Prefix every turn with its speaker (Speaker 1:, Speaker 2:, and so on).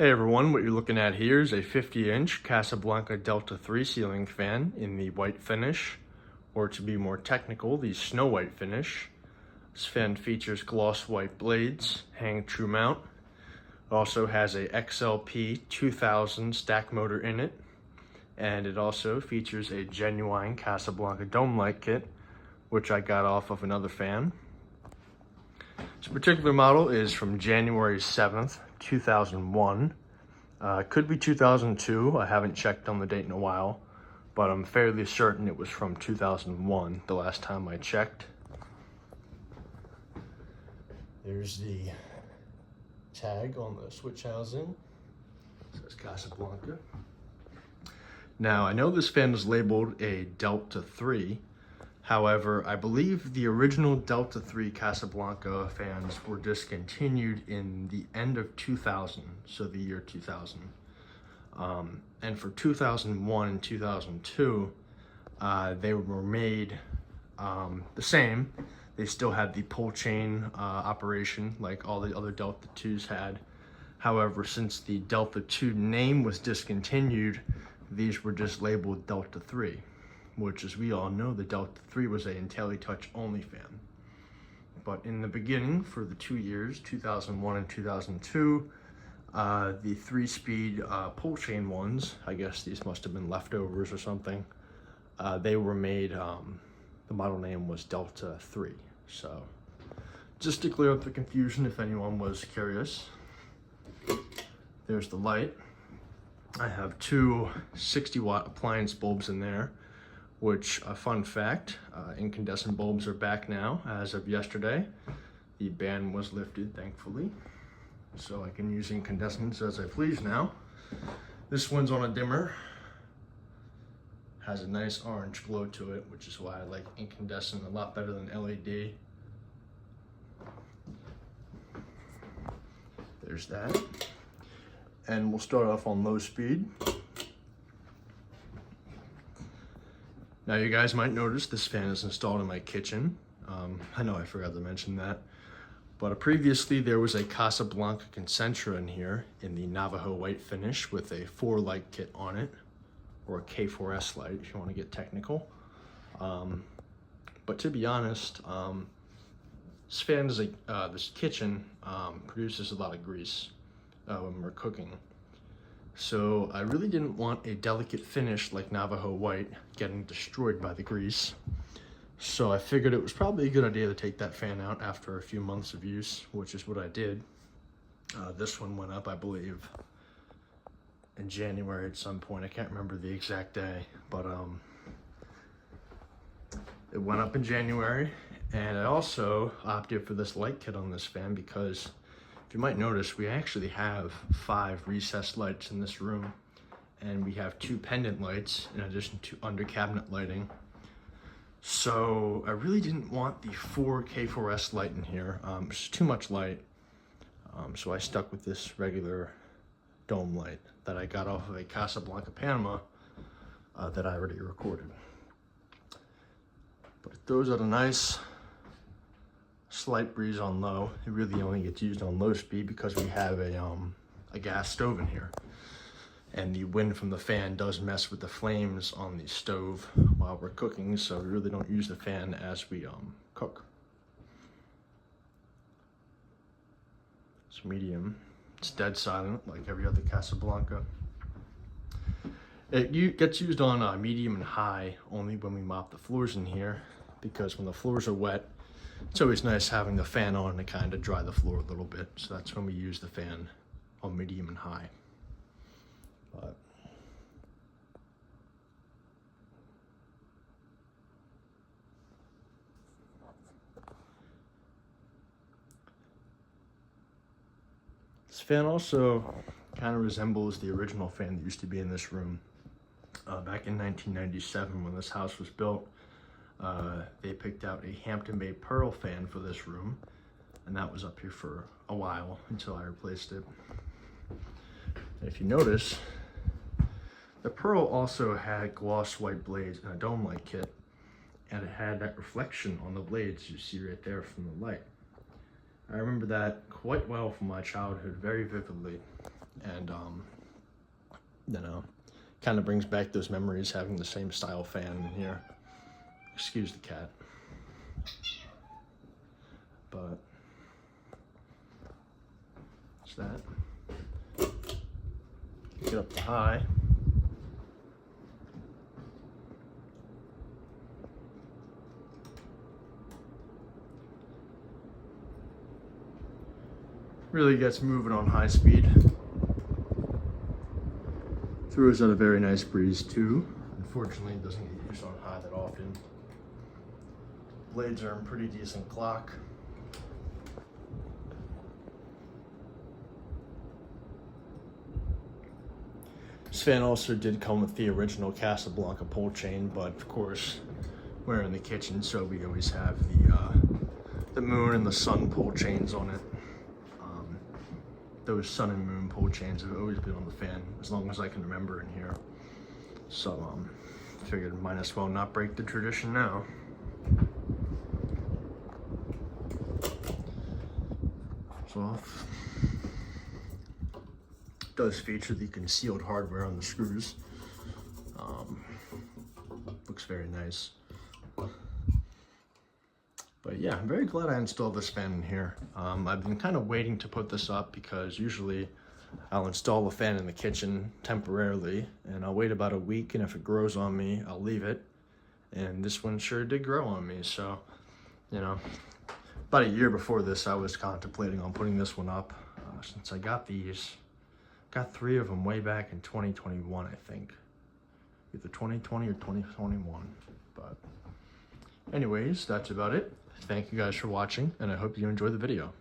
Speaker 1: Hey everyone, what you're looking at here is a 50-inch Casablanca Delta III ceiling fan in the white finish, or to be more technical, the snow white finish. This fan features gloss white blades, hang true mount. It also has a XLP 2000 stack motor in it, and it also features a genuine Casablanca dome light kit, which I got off of another fan. This particular model is from January 7th, 2001. Could be 2002. I haven't checked on the date in a while, but I'm fairly certain it was from 2001, the last time I checked. There's the tag on the switch housing. It says Casablanca. Now, I know this fan is labeled a Delta III. However, I believe the original Delta III Casablanca fans were discontinued in the end of 2000, so the year 2000. And for 2001 and 2002, they were made the same. They still had the pull chain operation like all the other Delta IIs had. However, since the Delta II name was discontinued, these were just labeled Delta III. Which, as we all know, the Delta III was a IntelliTouch only fan. But in the beginning, for the 2 years, 2001 and 2002, the 3-speed pull chain ones, I guess these must have been leftovers or something, they were made, the model name was Delta III. So, just to clear up the confusion if anyone was curious, there's the light. I have two 60-watt appliance bulbs in there, which, a fun fact, incandescent bulbs are back now as of yesterday. The ban was lifted, thankfully, so I can use incandescents as I please now. This one's on a dimmer, has a nice orange glow to it, which is why I like incandescent a lot better than LED. There's that. And we'll start off on low speed. Now you guys might notice this fan is installed in my kitchen. I know I forgot to mention that. But previously there was a Casablanca Concentra in here in the Navajo white finish with a 4 light kit on it, or a K4S light if you want to get technical. But to be honest, this fan is this kitchen produces a lot of grease when we're cooking. So I really didn't want a delicate finish like Navajo white getting destroyed by the grease. So I figured it was probably a good idea to take that fan out after a few months of use, which is what I did. This one went up, I believe, in January at some point. I can't remember the exact day, but it went up in January. And I also opted for this light kit on this fan because, if you might notice, we actually have 5 recessed lights in this room, and we have 2 pendant lights in addition to under cabinet lighting. So I really didn't want the 4 K4S light in here. It's too much light. So I stuck with this regular dome light that I got off of a Casablanca Panama that I already recorded. But it throws out a nice slight breeze on low. It really only gets used on low speed because we have a gas stove in here, and the wind from the fan does mess with the flames on the stove while we're cooking, so we really don't use the fan as we cook. It's medium. It's dead silent like every other Casablanca. It gets used on medium and high only when we mop the floors in here, because when the floors are wet, it's always nice having the fan on to kind of dry the floor a little bit. So that's when we use the fan on medium and high. But this fan also kind of resembles the original fan that used to be in this room. Back in 1997, when this house was built, they picked out a Hampton-made Pearl fan for this room, and that was up here for a while until I replaced it. And if you notice, the Pearl also had gloss white blades and a dome light kit, and it had that reflection on the blades you see right there from the light. I remember that quite well from my childhood, very vividly. and you know, kind of brings back those memories having the same style fan in here. Excuse the cat. But it's that. Get up to high. Really gets moving on high speed. Throws out a very nice breeze too. Unfortunately, it doesn't get used on high that often. Blades are in pretty decent clock. This fan also did come with the original Casablanca pole chain, but of course, we're in the kitchen, so we always have the moon and the sun pole chains on it. Those sun and moon pole chains have always been on the fan as long as I can remember in here. So figured might as well not break the tradition now. It's off. Does feature the concealed hardware on the screws. Looks very nice. But yeah, I'm very glad I installed this fan in here. I've been kind of waiting to put this up because usually I'll install the fan in the kitchen temporarily and I'll wait about a week, and if it grows on me, I'll leave it. And this one sure did grow on me, so, you know, about a year before this, I was contemplating on putting this one up since I got these. Got 3 of them way back in 2021, I think. Either 2020 or 2021, but anyways, that's about it. Thank you guys for watching, and I hope you enjoy the video.